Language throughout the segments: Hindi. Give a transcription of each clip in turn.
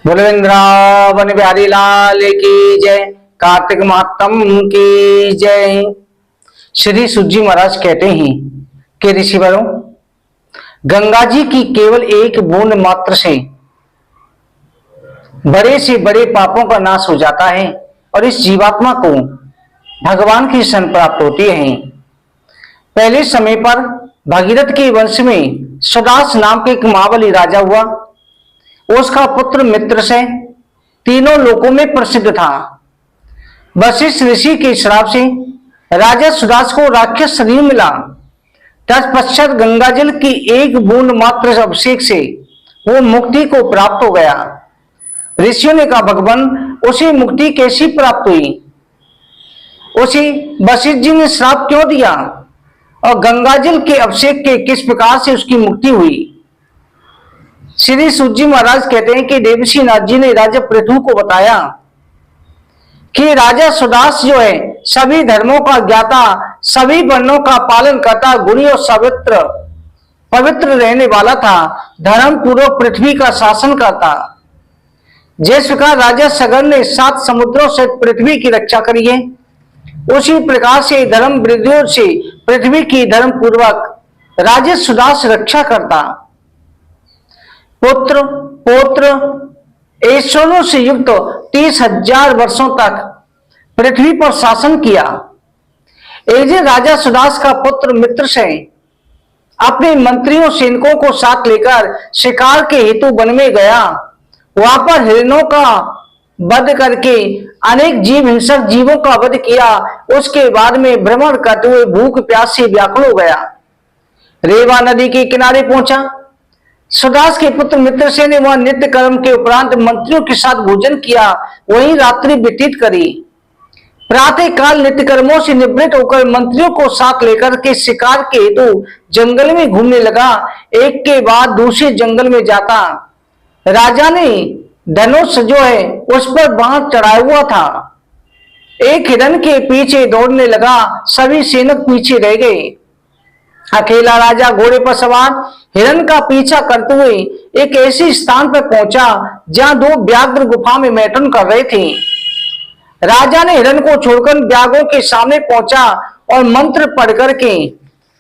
बोले वृंदावन बिहारी लाल की जय। कार्तिक महात्म की जय। श्री सूत जी महाराज कहते हैं कि ऋषिवरों, गंगा जी की केवल एक बूंद मात्र से बड़े से बड़े पापों का नाश हो जाता है और इस जीवात्मा को भगवान की शरण प्राप्त होती है। पहले समय पर भगीरथ के वंश में सुदास नाम के एक महाबली राजा हुआ। उसका पुत्र मित्र से तीनों लोकों में प्रसिद्ध था। वशिष्ठ ऋषि के श्राप से राजा सुदास को राक्षस शरीर मिला। तत्पश्चात गंगाजल की एक बूंद मात्र अभिषेक से वो मुक्ति को प्राप्त हो गया। ऋषियों ने कहा, भगवान उसे मुक्ति कैसी प्राप्त हुई? उसे वशिष्ठ जी ने श्राप क्यों दिया और गंगाजल के अभिषेक के किस प्रकार से उसकी मुक्ति हुई? श्री सूत जी महाराज कहते हैं कि देवर्षि नाथ जी ने राजा पृथु को बताया कि राजा सुदास जो है सभी धर्मों का ज्ञाता, सभी वर्णों का पालन करता, गुणी और पवित्र रहने वाला था, धर्म पूर्वक पृथ्वी का शासन करता। जिस प्रकार राजा सगर ने 7 समुद्रों से पृथ्वी की रक्षा करी है, उसी प्रकार से धर्म वृद्धियों से पृथ्वी की धर्म पूर्वक राजा सुदास रक्षा करता। पुत्र पौत्र ऐश्वर्यों से युक्त 30,000 वर्षों तक पृथ्वी पर शासन किया। एक दिन राजा सुदास का पुत्र मित्र से अपने मंत्रियों सैनिकों को साथ लेकर शिकार के हेतु वन में गया। वहां पर हिरणों का वध करके अनेक जीव हिंसक जीवों का वध किया। उसके बाद में भ्रमण करते हुए भूख प्यास से व्याकुल हो गया। रेवा नदी के किनारे पहुंचा। सुदास के पुत्र मित्र से ने वहां नित्य कर्म के उपरांत मंत्रियों के साथ भोजन किया, वहीं रात्रि व्यतीत करी। प्रातः काल नित्य कर्मों से निवृत्त होकर मंत्रियों को साथ लेकर के शिकार के हेतु जंगल में घूमने लगा। एक के बाद दूसरे जंगल में जाता। राजा ने धनुष जो है उस पर बाण चढ़ाया हुआ था। एक हिरण के पीछे दौड़ने लगा, सभी सैनिक पीछे रह गए। अकेला राजा घोड़े पर सवार हिरण का पीछा करते हुए एक ऐसे स्थान पर पहुंचा जहां 2 व्याघ्र गुफा में मैथुन कर रहे थे। राजा ने हिरण को छोड़कर व्याघ्रों के सामने पहुंचा और मंत्र पढ़ करके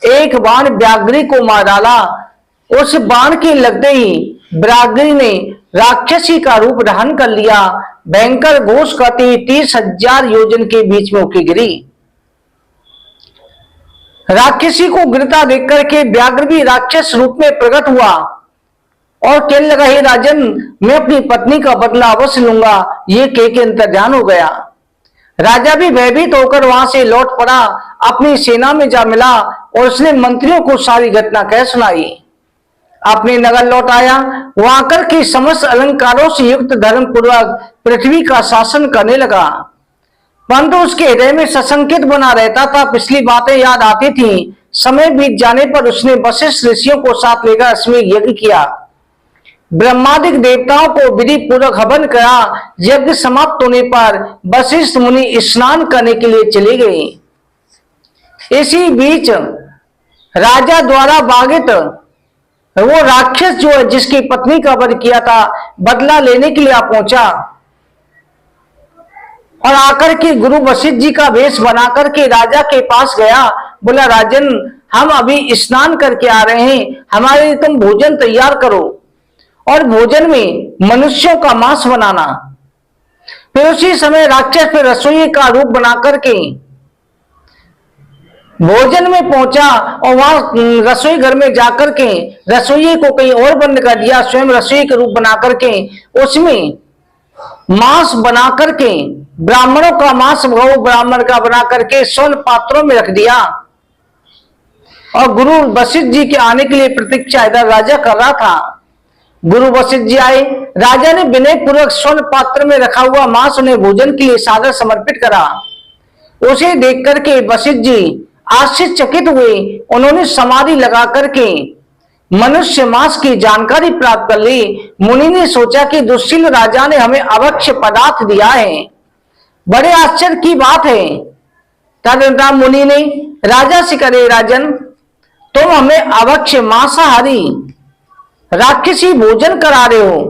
एक बाण व्याघ्री को मार डाला। उस बाण के लगते ही व्याघ्री ने राक्षसी का रूप धारण कर लिया। भयंकर घोष करते 30,000 योजन के बीच में होके गिरी। राक्षसी को गिरता देख करके व्याघ्र भी राक्षस रूप में प्रकट हुआ और कहने लगा, हे राजन, मैं अपनी पत्नी का बदला अवश्य लूंगा। ये कह के अंतर्ध्यान हो गया। राजा भी भयभीत होकर वहां से लौट पड़ा, अपनी सेना में जा मिला और उसने मंत्रियों को सारी घटना कह सुनाई। अपने नगर लौट आया। वहां आकर के समस्त अलंकारों से युक्त धर्म पूर्वक पृथ्वी का शासन करने लगा। परंतु उसके हृदय में सशंकित बना रहता था। पिछली बातें याद आती थी। समय बीत जाने पर उसने वशिष्ठ ऋषियों को साथ लेकर अश्वमेध यज्ञ किया। ब्रह्मादिक देवताओं को विधि पूर्वक हवन करा। यज्ञ समाप्त होने पर वशिष्ठ मुनि स्नान करने के लिए चले गए। इसी बीच राजा द्वारा बाधित वो राक्षस जो है जिसकी पत्नी का वध किया था, बदला लेने के लिए आ पहुंचा और आकर के गुरु वशिष्ठ जी का वेश बना करके राजा के पास गया। बोला, राजन, हम अभी स्नान करके आ रहे हैं, हमारे लिए तुम भोजन तैयार करो और भोजन में मनुष्यों का मांस बनाना। फिर उसी समय राक्षस फिर रसोई का रूप बना करके भोजन में पहुंचा और वहां रसोई घर में जाकर के रसोई को कहीं और बंद कर दिया। स्वयं रसोई का रूप बना करके उसमें मांस बना करके ब्राह्मणों का मांस गौ ब्राह्मण का बना करके स्वर्ण पात्रों में रख दिया और गुरु वशिष्ठ जी के आने के लिए प्रतीक्षा इधर राजा कर रहा था। गुरु वशिष्ठ जी आए। राजा ने विनय पूर्वक स्वर्ण पात्र में रखा हुआ मांस उन्हें भोजन के लिए सादर समर्पित करा। उसे देख करके वशिष्ठ जी आश्चर्यचकित हुए। उन्होंने समाधि लगा करके मनुष्य मांस की जानकारी प्राप्त कर ली। मुनि ने सोचा कि दुष्शील राजा ने हमें अभक्ष्य पदार्थ दिया है, बड़े आश्चर्य की बात है। तदनंतर मुनि ने राजा से कहे, राजन, तुम हमें अभक्ष्य मांसाहारी राक्षसी भोजन करा रहे हो,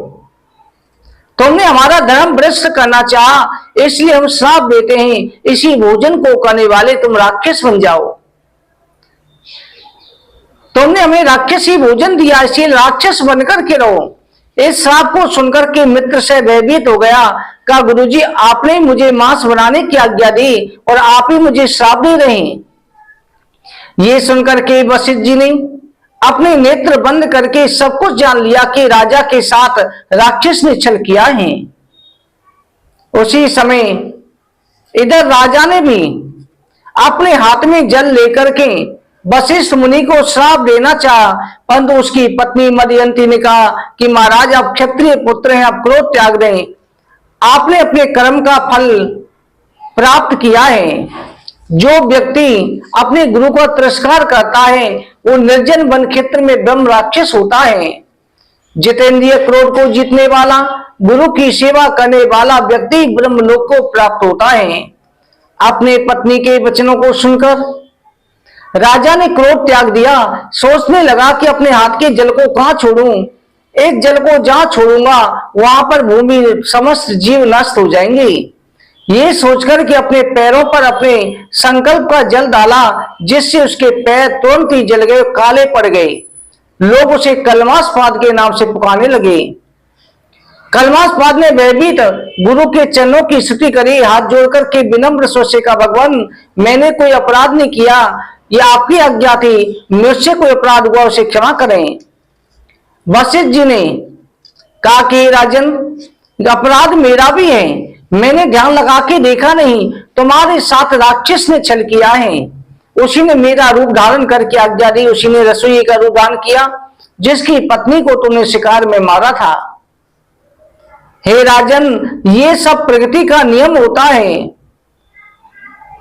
तुमने हमारा धर्म भ्रष्ट करना चाहा, इसलिए हम श्राप देते हैं, इसी भोजन को करने वाले तुम राक्षस बन जाओ। तुमने हमें राक्षसी भोजन दिया, इसलिए राक्षस बनकर के रहो। इस श्राप को सुनकर के मित्र से भयभीत हो गया। कहा, गुरुजी आपने मुझे मांस बनाने की आज्ञा दी और आप ही मुझे श्राप दे रहे हैं। ये सुनकर के वशिष्ठ जी ने अपने नेत्र बंद करके सब कुछ जान लिया कि राजा के साथ राक्षस ने छल किया है। उसी समय इधर राजा ने भी अपने हाथ में जल लेकर के वशिष्ठ मुनि को श्राप देना चाहा, परंतु उसकी पत्नी मदयंती ने कहा कि महाराज आप क्षत्रिय पुत्र हैं, आप क्रोध त्याग दें, आपने अपने कर्म का फल प्राप्त किया है। जो व्यक्ति अपने गुरु का तिरस्कार करता है वो निर्जन वन क्षेत्र में ब्रह्म राक्षस होता है। जितेंद्रिय क्रोध को जीतने वाला, गुरु की सेवा करने वाला व्यक्ति ब्रह्मलोक को प्राप्त होता है। अपने पत्नी के वचनों को सुनकर राजा ने क्रोध त्याग दिया। सोचने लगा कि अपने हाथ के जल को कहां छोड़ूं, एक जल को जहां छोड़ूंगा वहां पर भूमि समस्त जीव नष्ट हो जाएंगे। ये सोचकर कि अपने पैरों पर अपने संकल्प का जल डाला, जिससे उसके पैर तुरंत ही जल गए, काले पड़ गए। लोग उसे कलमास्पाद के नाम से पुकारने लगे। कलमास्पाद ने भयभीत गुरु के चरणों की स्तुति करी, हाथ जोड़कर के विनम्र स्वर से कहा, भगवान मैंने कोई अपराध नहीं किया, यह आपकी आज्ञा थी, मुझसे कोई अपराध हुआ उसे क्षमा करें। वशिष्ठ जी ने कहा कि राजन अपराध मेरा भी है, मैंने ध्यान लगा के देखा नहीं, तुम्हारे साथ राक्षस ने छल किया है, उसी ने मेरा रूप धारण करके आज्ञा दी, उसी ने रसोई का रूप धारण किया जिसकी पत्नी को तुमने शिकार में मारा था। हे राजन ये सब प्रकृति का नियम होता है।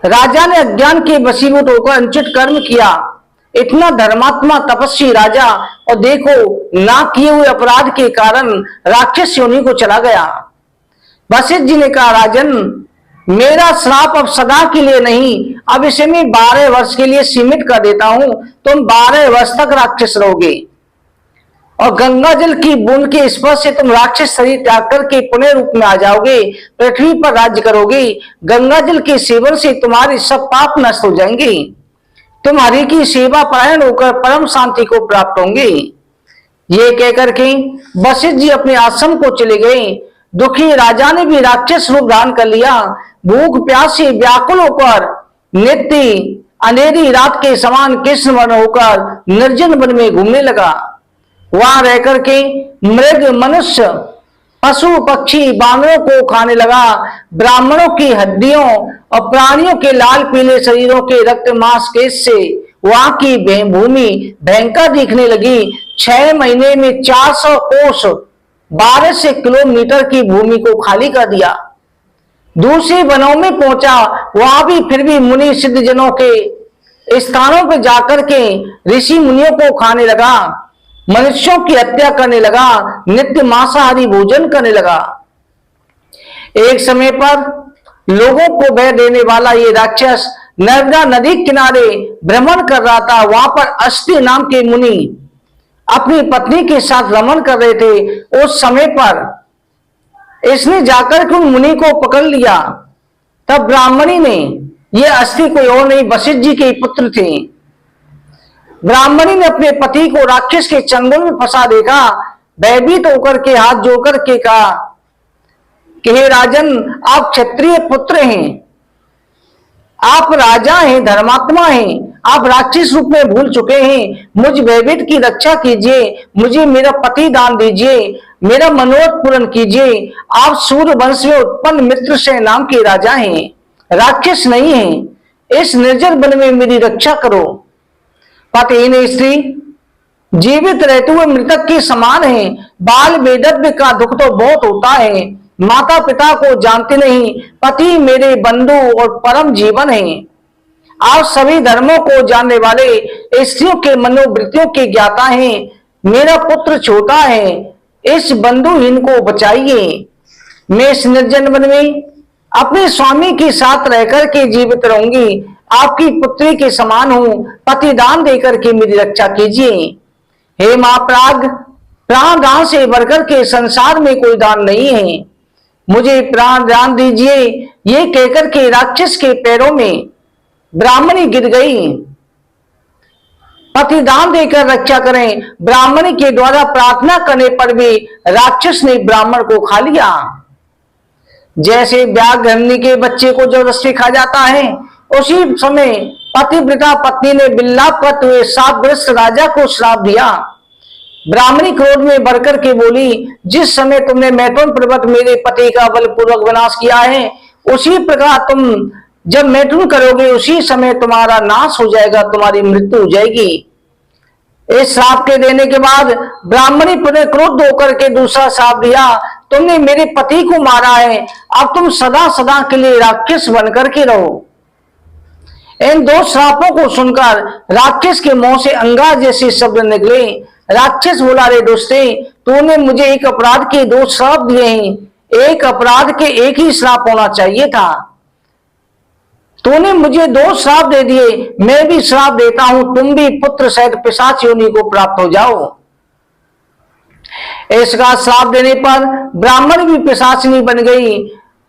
राजा ने अज्ञान के वशीभूत होकर अनुचित कर्म किया। इतना धर्मात्मा तपस्वी राजा, और देखो ना किए हुए अपराध के कारण राक्षस योनि को चला गया। वशिष्ठ जी ने कहा, राजन मेरा श्राप अब सदा के लिए नहीं, अब इसे मैं 12 वर्ष के लिए सीमित कर देता हूं, तुम 12 वर्ष तक राक्षस रहोगे और गंगा जल की बूंद के स्पर्श से तुम राक्षस शरीर त्याग करके पुण्य रूप में आ जाओगे, पृथ्वी पर राज्य करोगे। गंगा जल के सेवन से तुम्हारे सब पाप नष्ट हो जाएंगे, तुम हरि की सेवा परायण होकर परम शांति को प्राप्त होंगे। ये कहकर के वशिष्ठ जी अपने आश्रम को चले गए। दुखी राजा ने भी राक्षस रूप धारण कर लिया। भूख प्यास से व्याकुल होकर नित्य अंधेरी रात के समान कृष्ण वर्ण होकर निर्जन वन में घूमने लगा। वहां रहकर के मृग मनुष्य पशु पक्षी बानरों को खाने लगा। ब्राह्मणों की हड्डियों और प्राणियों के लाल पीले शरीरों के रक्त मांस केश से वहां की भूमि भयंकर दिखने लगी। 6 महीने में 400 कोस 12 से किलोमीटर की भूमि को खाली कर दिया। दूसरे वनों में पहुंचा, वहां भी फिर भी मुनि सिद्ध जनों के स्थानों पर जाकर के ऋषि मुनियों को खाने लगा, मनुष्यों की हत्या करने लगा, नित्य मांसाहारी भोजन करने लगा। एक समय पर लोगों को भय देने वाला ये राक्षस नर्मदा नदी किनारे भ्रमण कर रहा था। वहां पर अस्ति नाम के मुनि अपनी पत्नी के साथ रमण कर रहे थे। उस समय पर इसने जाकर के उन मुनि को पकड़ लिया। तब ब्राह्मणी ने, ये अस्ति कोई और नहीं वशिष्ठ जी के पुत्र थे, ब्राह्मणी ने अपने पति को राक्षस के चंगुल में फंसा देखा। भयभीत होकर के हाथ जोड़कर के कहा कि हे राजन आप क्षत्रिय पुत्र हैं, आप राजा हैं, धर्मात्मा हैं, आप राक्षस रूप में भूल चुके हैं। मुझ भयभीत की रक्षा कीजिए, मुझे मेरा पति दान दीजिए, मेरा मनोरथ पूर्ण कीजिए। आप सूर्य वंश में उत्पन्न मित्र से नाम के राजा हैं, राक्षस नहीं हैं। इस निर्जन वन में मेरी रक्षा करो। पतिहीन स्त्री जीवित रहते हुए मृतक के समान है। बाल वेदव्य का दुख तो बहुत होता है। माता पिता को जानते नहीं, पति मेरे बंधु और परम जीवन है। आप सभी धर्मों को जानने वाले स्त्रियों के मनोवृत्तियों के ज्ञाता हैं। मेरा पुत्र छोटा है, इस बंधुहीन को बचाइए। मैं इस निर्जन वन में अपने स्वामी के साथ रहकर के जीवित रहूंगी, आपकी पुत्री के समान हूं, पति दान देकर के मेरी रक्षा कीजिए। हे महाप्राग, प्राण दान से बढ़कर के संसार में कोई दान नहीं है। मुझे प्राण दान दीजिए। ये कहकर के राक्षस के पैरों में ब्राह्मणी गिर गई। पति दान देकर रक्षा करें। ब्राह्मणी के द्वारा प्रार्थना करने पर भी राक्षस ने ब्राह्मण को खा लिया। जैसे व्याघ्रनी के बच्चे को जबरदस्ती खा जाता है, उसी समय पतिव्रता पत्नी ने विलाप करते हुए शापग्रस्त राजा को श्राप दिया। ब्राह्मणी क्रोध में बढ़कर के बोली, जिस समय तुमने मैथुन पर्वत मेरे पति का बलपूर्वक विनाश किया है, उसी प्रकार तुम जब मैथुन करोगे उसी समय तुम्हारा नाश हो जाएगा, तुम्हारी मृत्यु हो जाएगी। इस श्राप के देने के बाद ब्राह्मणी पुनः क्रोध होकर के दूसरा श्राप दिया, तुमने मेरे पति को मारा है, अब तुम सदा सदा के लिए राक्षस बनकर के रहो। इन दो श्रापों को सुनकर राक्षस के मुंह से अंगार जैसे शब्द निकले। राक्षस बोला, रे दोस्ते, तूने मुझे एक अपराध के दो श्राप दिए हैं, एक अपराध के एक ही श्राप होना चाहिए था। तूने मुझे दो श्राप दे दिए, मैं भी श्राप देता हूं, तुम भी पुत्र सहित पिशाच योनि को प्राप्त हो जाओ। इसका श्राप देने पर ब्राह्मण भी पिशाचनी बन गई,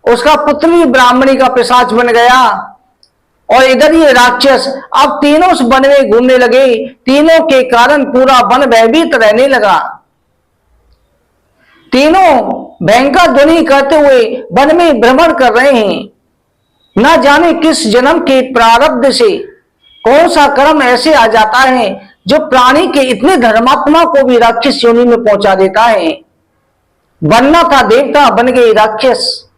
उसका पुत्र भी ब्राह्मणी का पिशाच बन गया। और इधर ये राक्षस अब तीनों उस वन में घूमने लगे। तीनों के कारण पूरा वन भयभीत रहने लगा। तीनों भयंकर ध्वनि करते हुए वन में भ्रमण कर रहे हैं। न जाने किस जन्म के प्रारब्ध से कौन सा कर्म ऐसे आ जाता है जो प्राणी के इतने धर्मात्मा को भी राक्षस योनि में पहुंचा देता है। बनना था देवता, बन गए राक्षस।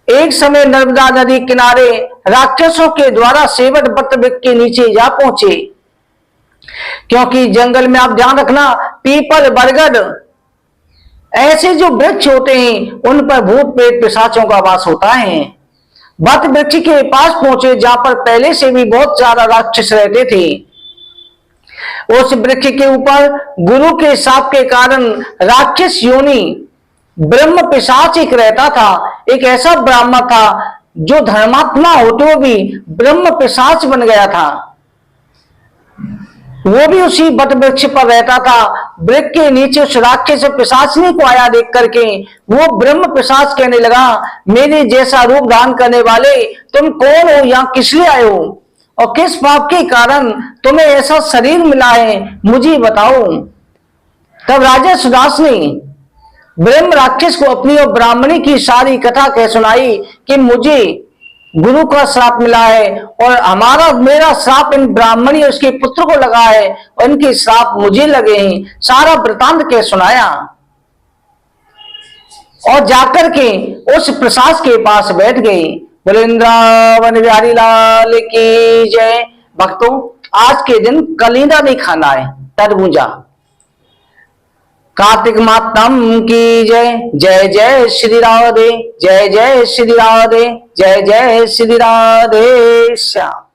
एक समय नर्मदा नदी किनारे राक्षसों के द्वारा सेवट वट वृक्ष के नीचे जा पहुंचे, क्योंकि जंगल में आप ध्यान रखना, पीपल बरगद ऐसे जो वृक्ष होते हैं उन पर भूत प्रेत पिशाचों का वास होता है। वट वृक्ष के पास पहुंचे जहां पर पहले से भी बहुत ज्यादा राक्षस रहते थे। उस वृक्ष के ऊपर गुरु के शाप के कारण राक्षस योनि ब्रह्म पिशाच एक रहता था। एक ऐसा ब्राह्मण था जो धर्मात्मा होते हुए भी ब्रह्म पिशाच बन गया था। वो भी उसी वट वृक्ष पर रहता था। वृक्ष के नीचे उस राक्षस पिशाचनी को आया देख करके वो ब्रह्म पिशाच कहने लगा, मेरे जैसा रूप धारण करने वाले तुम कौन हो, यहाँ किस लिए आए हो और किस पाप के कारण तुम्हें ऐसा शरीर मिला है, मुझे बताओ। तब राजा सुदास ने ब्रह्म राक्षस को अपनी और ब्राह्मणी की सारी कथा कह सुनाई कि मुझे गुरु का श्राप मिला है और मेरा श्राप इन ब्राह्मणी और उसके पुत्र को लगा है और इनके श्राप मुझे लगे हैं। सारा वृतांत कह सुनाया और जाकर के उस प्रसाद के पास बैठ गए। बोले वृंदावन बिहारी लाल की जय। भक्तों, आज के दिन कलिंदा नहीं खाना है, तरबूजा। कार्तिक मातम की जय। जय जय श्री राधे, जय जय श्री राधे, जय जय श्री राधे श्याम।